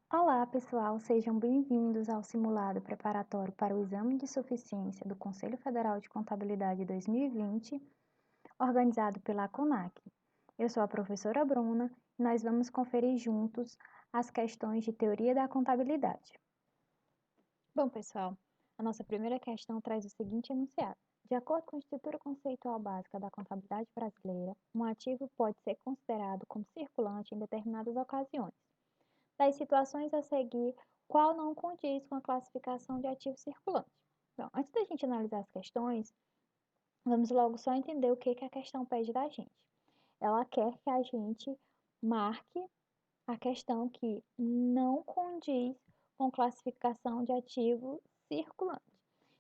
Olá, pessoal, sejam bem-vindos ao simulado preparatório para o Exame de Suficiência do Conselho Federal de Contabilidade 2020, organizado pela CONAC. Eu sou a professora Bruna e nós vamos conferir juntos as questões de teoria da contabilidade. Bom, pessoal, a nossa primeira questão traz o seguinte enunciado. De acordo com a estrutura conceitual básica da contabilidade brasileira, um ativo pode ser considerado como circulante em determinadas ocasiões. Das situações a seguir, qual não condiz com a classificação de ativo circulante? Então, antes da gente analisar as questões, vamos logo só entender o que a questão pede da gente. Ela quer que a gente marque a questão que não condiz com classificação de ativo circulante.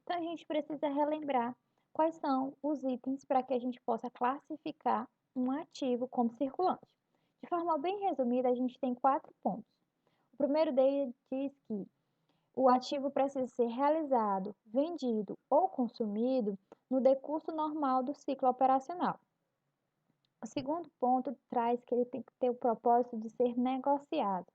Então, a gente precisa relembrar quais são os itens para que a gente possa classificar um ativo como circulante. De forma bem resumida, a gente tem 4 pontos. O primeiro deles diz que o ativo precisa ser realizado, vendido ou consumido no decurso normal do ciclo operacional. O segundo ponto traz que ele tem que ter o propósito de ser negociado.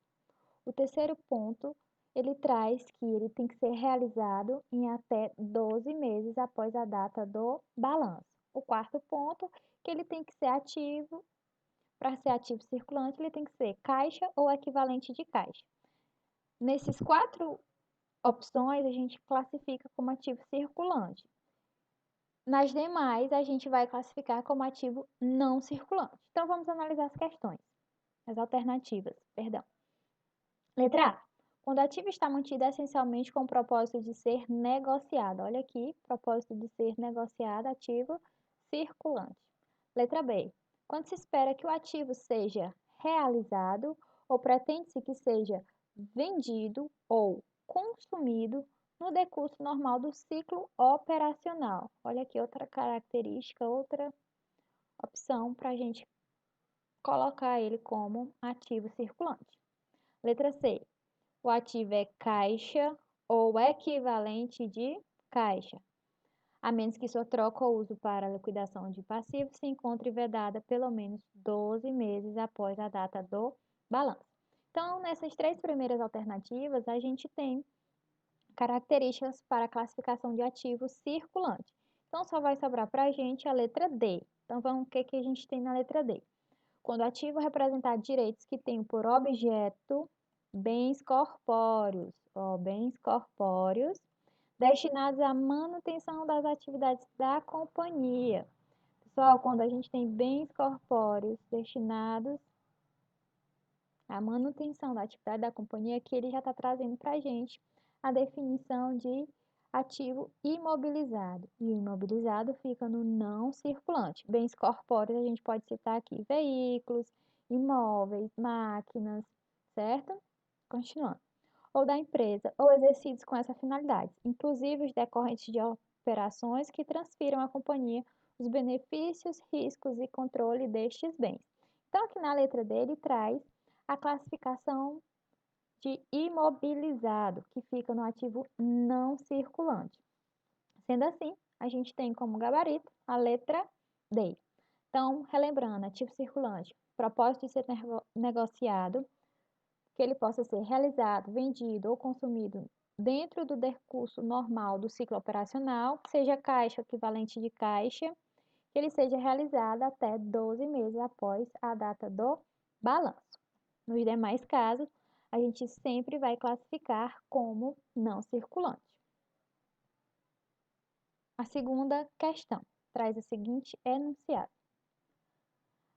O terceiro ponto, ele traz que ele tem que ser realizado em até 12 meses após a data do balanço. O quarto ponto, que ele tem que ser ativo, para ser ativo circulante, ele tem que ser caixa ou equivalente de caixa. Nesses 4 opções, a gente classifica como ativo circulante. Nas demais, a gente vai classificar como ativo não circulante. Então, vamos analisar as questões, as alternativas, perdão. Letra A. Quando o ativo está mantido essencialmente com o propósito de ser negociado. Olha aqui, propósito de ser negociado, ativo circulante. Letra B. Quando se espera que o ativo seja realizado ou pretende-se que seja vendido ou consumido no decurso normal do ciclo operacional. Olha aqui outra característica, outra opção para a gente colocar ele como ativo circulante. Letra C. O ativo é caixa ou equivalente de caixa, a menos que sua troca ou uso para liquidação de passivos se encontre vedada pelo menos 12 meses após a data do balanço. Então, nessas 3 primeiras alternativas, a gente tem características para a classificação de ativo circulante. Então, só vai sobrar para a gente a letra D. Então, vamos, o que a gente tem na letra D? Quando o ativo representar direitos que tenham por objeto bens corpóreos, bens corpóreos, destinados à manutenção das atividades da companhia. Pessoal, quando a gente tem bens corpóreos destinados à manutenção da atividade da companhia, aqui ele já está trazendo para a gente a definição de ativo imobilizado. E o imobilizado fica no não circulante. Bens corpóreos, a gente pode citar aqui veículos, imóveis, máquinas, certo? Continuando. Ou da empresa, ou exercidos com essa finalidade, inclusive os decorrentes de operações que transfiram à companhia os benefícios, riscos e controle destes bens. Então, aqui na letra D, ele traz a classificação de imobilizado, que fica no ativo não circulante. Sendo assim, a gente tem como gabarito a letra D. Então, relembrando, ativo circulante, propósito de ser negociado, que ele possa ser realizado, vendido ou consumido dentro do decurso normal do ciclo operacional, seja caixa equivalente de caixa, que ele seja realizado até 12 meses após a data do balanço. Nos demais casos, a gente sempre vai classificar como não circulante. A segunda questão traz o seguinte enunciado.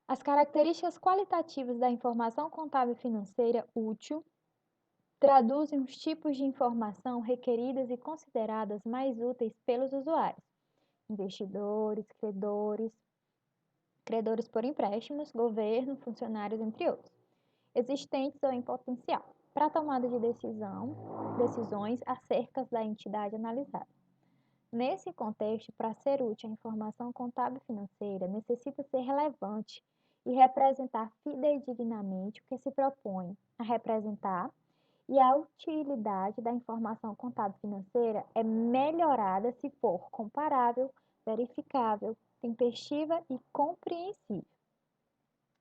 As características qualitativas da informação contábil financeira útil traduzem os tipos de informação requeridas e consideradas mais úteis pelos usuários, investidores, credores por empréstimos, governo, funcionários, entre outros, existentes ou em potencial, para a tomada de decisões acerca da entidade analisada. Nesse contexto, para ser útil a informação contábil financeira, necessita ser relevante e representar fidedignamente o que se propõe a representar, e a utilidade da informação contábil financeira é melhorada se for comparável, verificável, tempestiva e compreensível.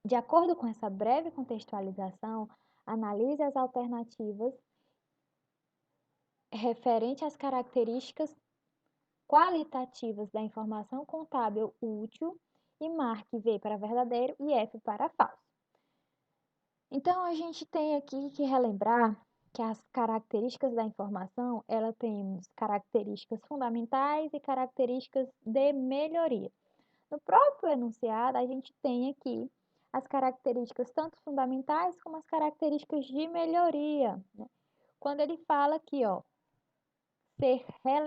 De acordo com essa breve contextualização, Analise as alternativas referente às características qualitativas da informação contábil útil e marque V para verdadeiro e F para falso. Então, a gente tem aqui que relembrar que as características da informação, ela tem características fundamentais e características de melhoria. No próprio enunciado, a gente tem aqui as características tanto fundamentais como as características de melhoria, né? Quando ele fala aqui, ó,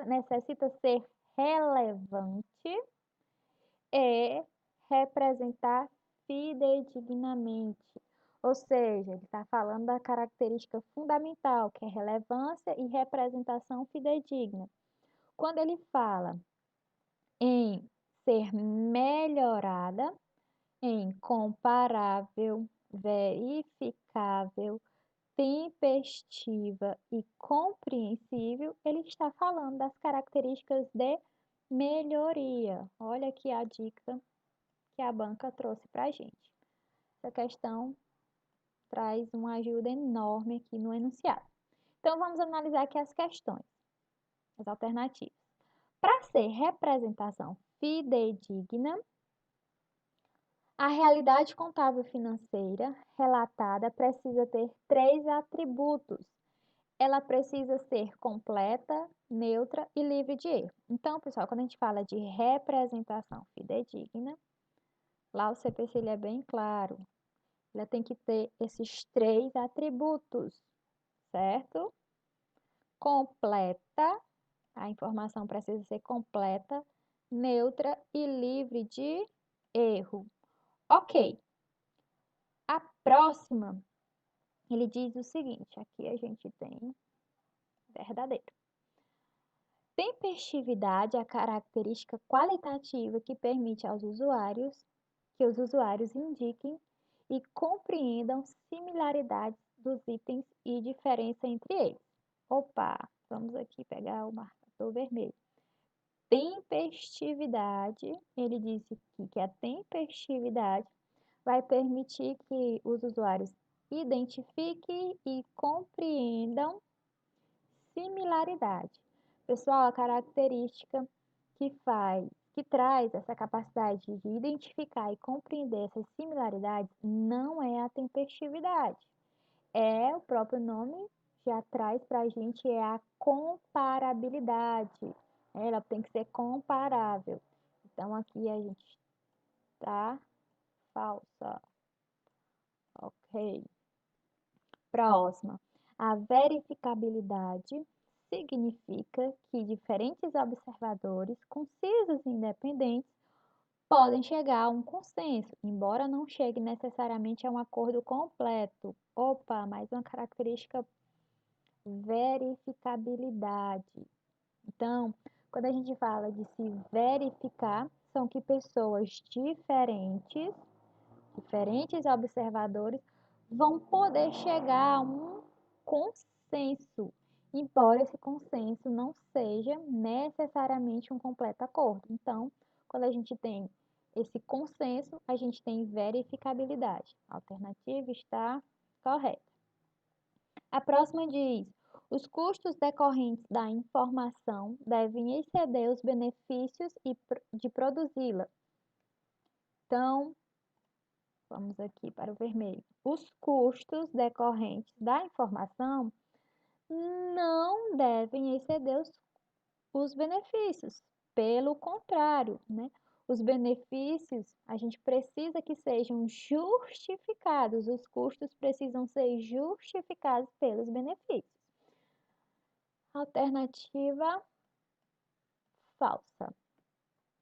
necessita ser relevante e representar fidedignamente. Ou seja, ele está falando da característica fundamental, que é relevância e representação fidedigna. Quando ele fala em ser melhorada, em comparável, verificável, tempestiva e compreensível, ele está falando das características de melhoria. Olha aqui a dica que a banca trouxe para a gente. Essa questão traz uma ajuda enorme aqui no enunciado. Então, vamos analisar aqui as questões, as alternativas. Para ser representação fidedigna, a realidade contábil financeira relatada precisa ter 3 atributos. Ela precisa ser completa, neutra e livre de erro. Então, pessoal, quando a gente fala de representação fidedigna, lá o CPC ele é bem claro. Ela tem que ter esses 3 atributos, certo? Completa, a informação precisa ser completa, neutra e livre de erro. Ok. A próxima, ele diz o seguinte, aqui a gente tem verdadeiro. Tempestividade é a característica qualitativa que permite aos usuários que os usuários indiquem e compreendam similaridades dos itens e diferença entre eles. Opa, vamos aqui pegar o marcador vermelho. Tempestividade, ele disse aqui que a tempestividade vai permitir que os usuários identifiquem e compreendam similaridade. Pessoal, a característica que traz essa capacidade de identificar e compreender essas similaridades não é a tempestividade. O próprio nome já traz para a gente a comparabilidade. Ela tem que ser comparável. Então, aqui a gente está falsa. Ok. Próxima. A verificabilidade significa que diferentes observadores, concisos e independentes, podem chegar a um consenso, embora não chegue necessariamente a um acordo completo. Opa, mais uma característica, verificabilidade. Então, quando a gente fala de se verificar, são que pessoas diferentes observadores, vão poder chegar a um consenso, embora esse consenso não seja necessariamente um completo acordo. Então, quando a gente tem esse consenso, a gente tem verificabilidade. A alternativa está correta. A próxima diz: os custos decorrentes da informação devem exceder os benefícios de produzi-la. Então, vamos aqui para o vermelho. Os custos decorrentes da informação não devem exceder os benefícios. Pelo contrário, né? Os benefícios, a gente precisa que sejam justificados. Os custos precisam ser justificados pelos benefícios. Alternativa falsa.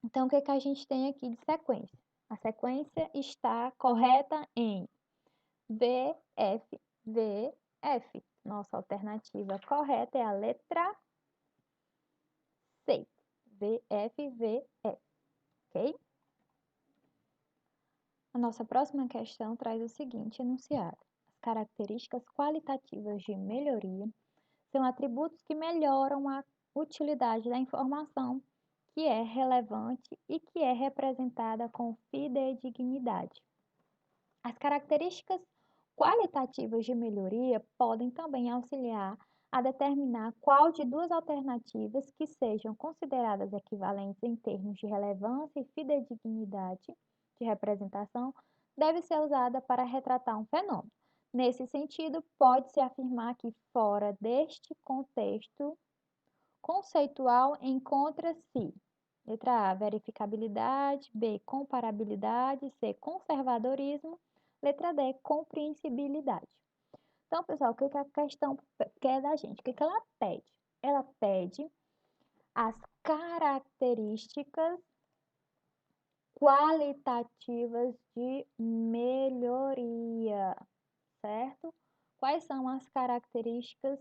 Então, o que a gente tem aqui de sequência? A sequência está correta em V, F, V, F. Nossa alternativa correta é a letra C. V, F, V, F. Ok? A nossa próxima questão traz o seguinte enunciado. As características qualitativas de melhoria são atributos que melhoram a utilidade da informação que é relevante e que é representada com fidedignidade. As características qualitativas de melhoria podem também auxiliar a determinar qual de duas alternativas que sejam consideradas equivalentes em termos de relevância e fidedignidade de representação deve ser usada para retratar um fenômeno. Nesse sentido, pode-se afirmar que fora deste contexto conceitual encontra-se: letra A, verificabilidade; B, comparabilidade; C, conservadorismo; letra D, compreensibilidade. Então, pessoal, o que a questão quer da gente? O que ela pede? Ela pede as características qualitativas de melhoria, certo? Quais são as características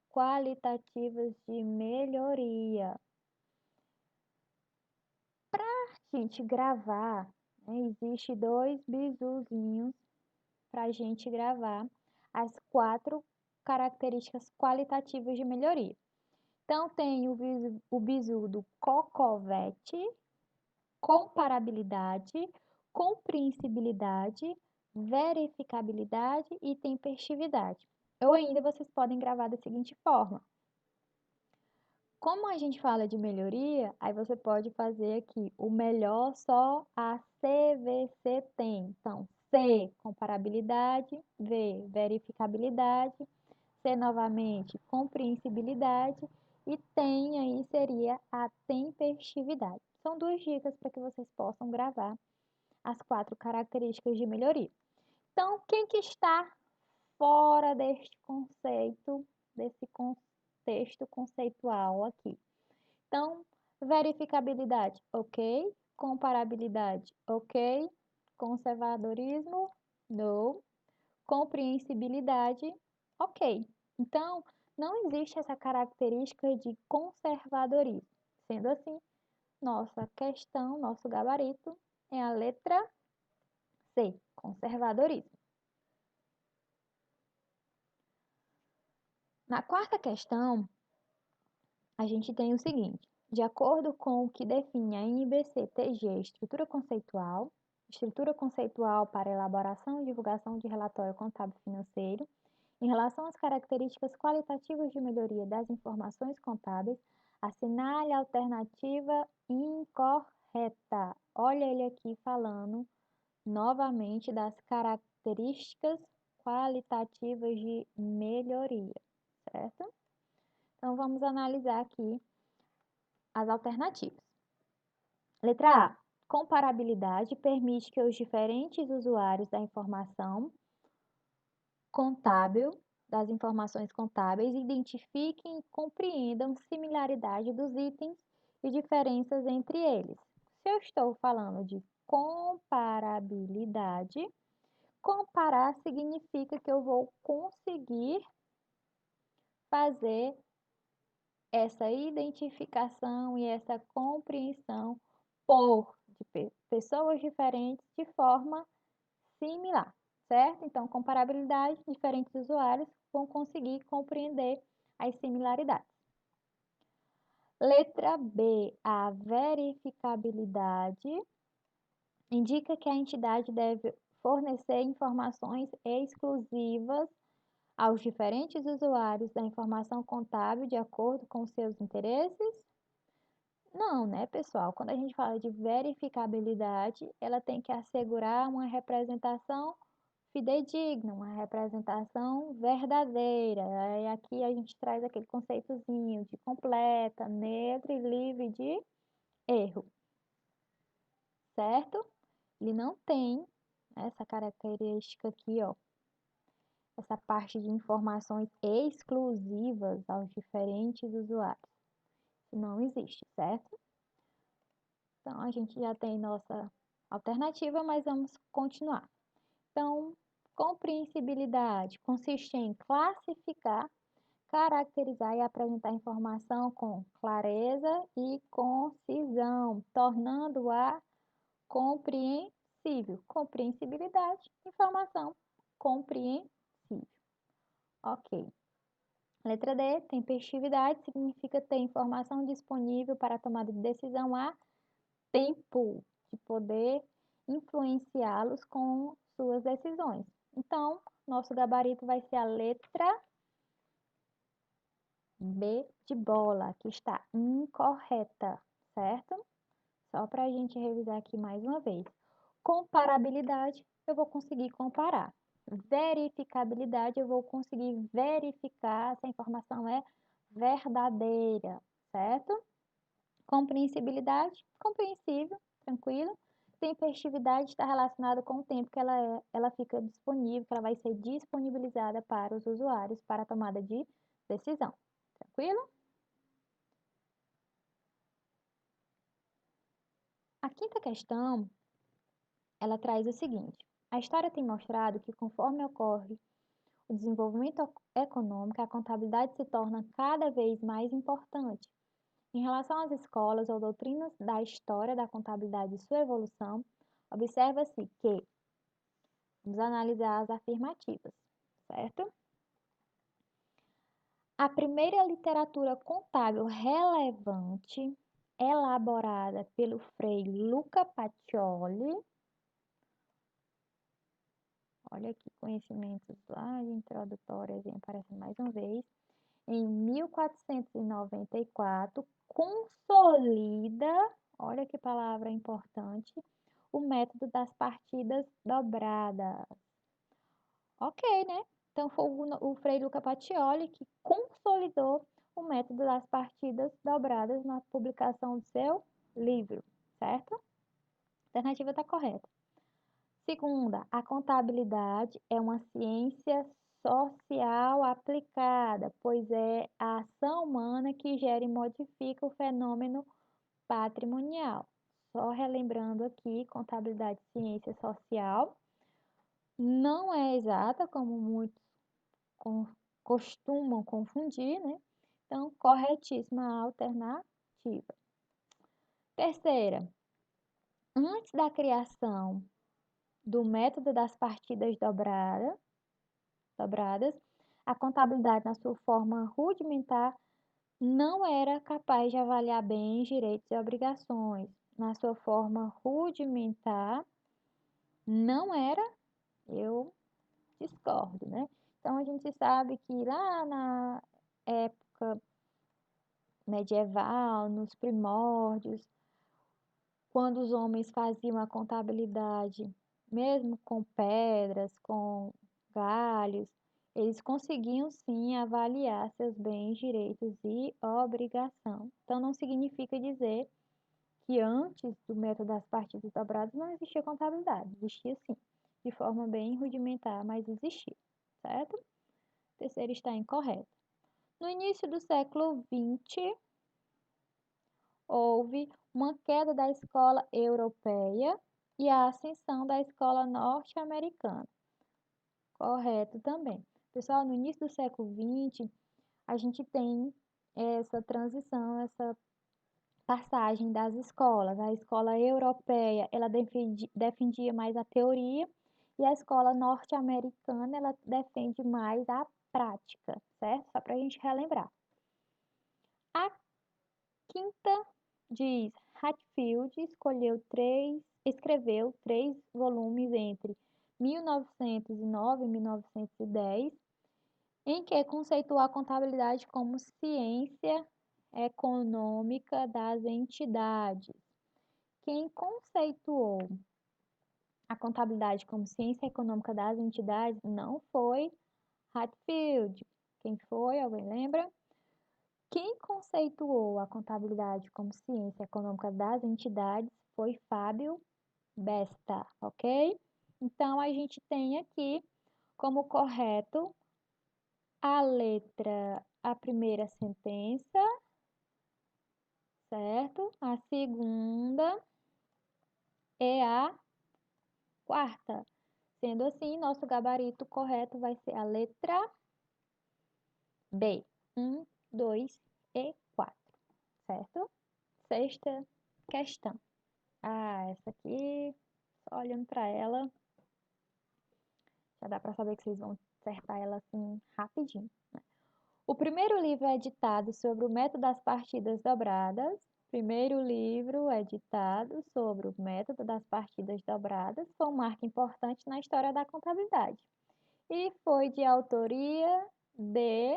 qualitativas de melhoria? Para a gente gravar, né, existe dois bisuzinhos para a gente gravar as 4 características qualitativas de melhoria. Então, tem o bizu do Cocovet, comparabilidade, compreensibilidade, verificabilidade e tempestividade. Ou ainda vocês podem gravar da seguinte forma: como a gente fala de melhoria, aí você pode fazer aqui o melhor só a CVC tem. Então, C, comparabilidade; V, verificabilidade; C, novamente, compreensibilidade; e tem aí seria a tempestividade. São 2 dicas para que vocês possam gravar as 4 características de melhoria. Então, quem que está fora deste conceito, desse contexto conceitual aqui? Então, verificabilidade, ok. Comparabilidade, ok. Conservadorismo, no. Compreensibilidade, ok. Então, não existe essa característica de conservadorismo. Sendo assim, nossa questão, nosso gabarito é a letra C, conservadorismo. Na quarta questão, a gente tem o seguinte: de acordo com o que define a NBC-TG, estrutura conceitual para elaboração e divulgação de relatório contábil financeiro, em relação às características qualitativas de melhoria das informações contábeis, assinale a alternativa incorreta. Olha ele aqui falando novamente das características qualitativas de melhoria, certo? Então, vamos analisar aqui as alternativas. Letra A. Comparabilidade permite que os diferentes usuários da informação contábil, das informações contábeis, identifiquem e compreendam similaridade dos itens e diferenças entre eles. Se eu estou falando de comparabilidade, comparar significa que eu vou conseguir fazer essa identificação e essa compreensão de pessoas diferentes de forma similar, certo? Então, comparabilidade, diferentes usuários vão conseguir compreender as similaridades. Letra B, a verificabilidade indica que a entidade deve fornecer informações exclusivas aos diferentes usuários da informação contábil de acordo com seus interesses? Não, né, pessoal? Quando a gente fala de verificabilidade, ela tem que assegurar uma representação fidedigna, uma representação verdadeira. E aqui a gente traz aquele conceitozinho de completa, neutra e livre de erro, certo? Ele não tem essa característica aqui, ó, essa parte de informações exclusivas aos diferentes usuários. Isso não existe, certo? Então, a gente já tem nossa alternativa, mas vamos continuar. Então, compreensibilidade consiste em classificar, caracterizar e apresentar informação com clareza e concisão, tornando-a compreensível. Compreensibilidade, informação compreensível. Ok. Letra D, tempestividade significa ter informação disponível para a tomada de decisão a tempo, de poder influenciá-los com suas decisões. Então, nosso gabarito vai ser a letra B de bola, que está incorreta, certo? Só para a gente revisar aqui mais uma vez. Comparabilidade, eu vou conseguir comparar. Verificabilidade, eu vou conseguir verificar se a informação é verdadeira, certo? Compreensibilidade, compreensível, tranquilo. Tempestividade está relacionada com o tempo que ela fica disponível, que ela vai ser disponibilizada para os usuários para a tomada de decisão. Tranquilo? A quinta questão, ela traz o seguinte: a história tem mostrado que conforme ocorre o desenvolvimento econômico, a contabilidade se torna cada vez mais importante. Em relação às escolas ou doutrinas da história da contabilidade e sua evolução, observa-se que, vamos analisar as afirmativas, certo? A primeira literatura contábil relevante, elaborada pelo Frei Luca Pacioli, olha aqui, conhecimentos lá, introdutórias, aparecem mais uma vez, em 1494, consolida, olha que palavra importante, o método das partidas dobradas. Ok, né? Então foi o Frei Luca Pacioli que consolidou o método das partidas dobradas na publicação do seu livro, certo? A alternativa está correta. Segunda, a contabilidade é uma ciência social aplicada, pois é a ação humana que gera e modifica o fenômeno patrimonial. Só relembrando aqui, contabilidade ciência social não é exata, como muitos costumam confundir, né? Então, corretíssima a alternativa. Terceira, antes da criação do método das partidas dobradas, a contabilidade na sua forma rudimentar não era capaz de avaliar bens, direitos e obrigações. Na sua forma rudimentar, não era, eu discordo, né? Então, a gente sabe que lá na época medieval, nos primórdios, quando os homens faziam a contabilidade, mesmo com pedras, com galhos, eles conseguiam sim avaliar seus bens, direitos e obrigação. Então, não significa dizer que antes do método das partidas dobradas não existia contabilidade. Existia sim, de forma bem rudimentar, mas existia, certo? O terceiro está incorreto. No início do século XX, houve uma queda da escola europeia e a ascensão da escola norte-americana. Correto também. Pessoal, no início do século XX, a gente tem essa transição, essa passagem das escolas. A escola europeia, ela defendia mais a teoria e a escola norte-americana, ela defende mais a prática, certo? Só para a gente relembrar. A quinta diz, Hatfield escreveu 3 volumes entre 1909 e 1910, em que conceituou a contabilidade como ciência econômica das entidades. Quem conceituou a contabilidade como ciência econômica das entidades não foi Hatfield. Quem foi? Alguém lembra? Quem conceituou a contabilidade como ciência econômica das entidades foi Fábio Besta, ok? Então, a gente tem aqui como correto a primeira sentença, certo? A segunda e a quarta. Sendo assim, nosso gabarito correto vai ser a letra B. 1, 2 e 4, certo? Sexta questão. Ah, essa aqui, só olhando para ela, já dá para saber que vocês vão acertar ela assim rapidinho, né? O primeiro livro é editado sobre o método das partidas dobradas. Primeiro livro editado sobre o método das partidas dobradas foi um marco importante na história da contabilidade. e foi de autoria de...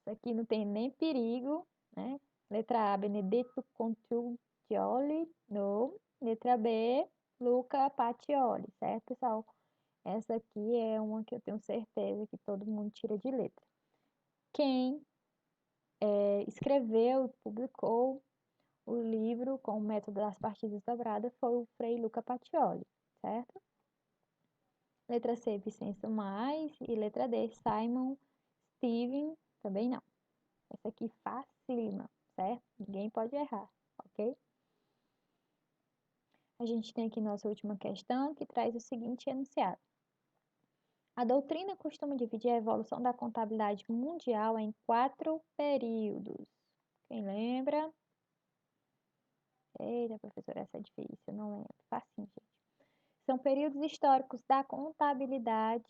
Isso aqui não tem nem perigo, né? Letra A, Benedetto Contioli, não. Letra B, Luca Pacioli, certo, pessoal? Essa aqui é uma que eu tenho certeza que todo mundo tira de letra. Quem escreveu, publicou o livro com o método das partidas dobradas foi o Frei Luca Pacioli, certo? Letra C, Vicêncio Mais. E letra D, Simon Steven, também não. Essa aqui facílima, certo? Ninguém pode errar, ok? A gente tem aqui nossa última questão, que traz o seguinte enunciado. A doutrina costuma dividir a evolução da contabilidade mundial em 4 períodos. Quem lembra? Eita, professora, essa é difícil, não lembro. Facinho, gente. São períodos históricos da contabilidade,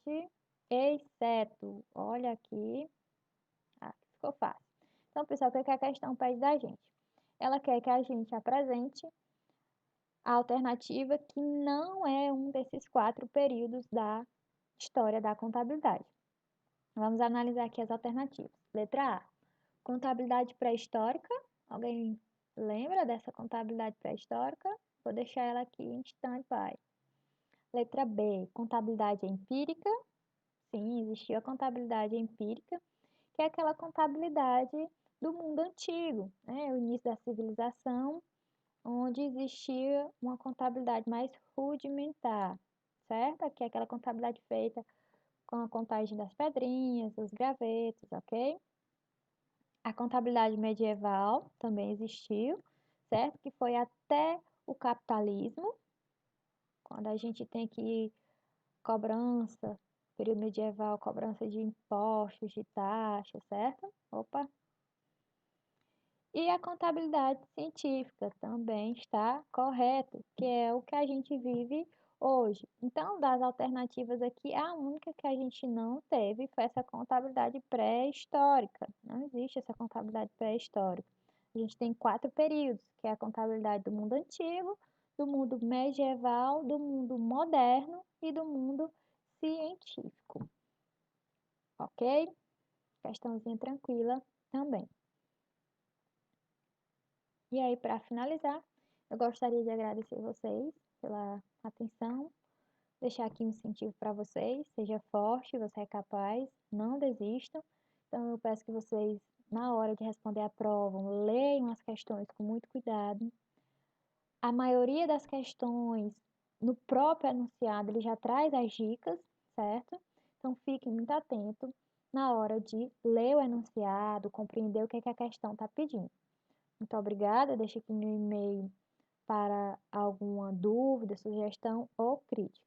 exceto, olha aqui, ficou fácil. Então, pessoal, o que a questão pede da gente? Ela quer que a gente apresente a alternativa que não é um desses 4 períodos da história da contabilidade. Vamos analisar aqui as alternativas. Letra A, contabilidade pré-histórica. Alguém lembra dessa contabilidade pré-histórica? Vou deixar ela aqui em stand-by. Letra B, contabilidade empírica. Sim, existiu a contabilidade empírica, que é aquela contabilidade do mundo antigo, né? O início da civilização, onde existia uma contabilidade mais rudimentar, certo? Aqui é aquela contabilidade feita com a contagem das pedrinhas, dos gravetos, ok? A contabilidade medieval também existiu, certo? Que foi até o capitalismo, quando a gente tem aqui cobrança, período medieval, cobrança de impostos, de taxas, certo? Opa! E a contabilidade científica também está correto, que é o que a gente vive hoje. Então, das alternativas aqui, a única que a gente não teve foi essa contabilidade pré-histórica. Não existe essa contabilidade pré-histórica. A gente tem 4 períodos, que é a contabilidade do mundo antigo, do mundo medieval, do mundo moderno e do mundo científico. Ok? Questãozinha tranquila também. E aí, para finalizar, eu gostaria de agradecer vocês pela atenção, deixar aqui um incentivo para vocês, seja forte, você é capaz, não desistam. Então, eu peço que vocês, na hora de responder a prova, leiam as questões com muito cuidado. A maioria das questões, no próprio enunciado, ele já traz as dicas, certo? Então, fiquem muito atentos na hora de ler o enunciado, compreender o que a questão está pedindo. Muito obrigada, deixe aqui meu e-mail para alguma dúvida, sugestão ou crítica.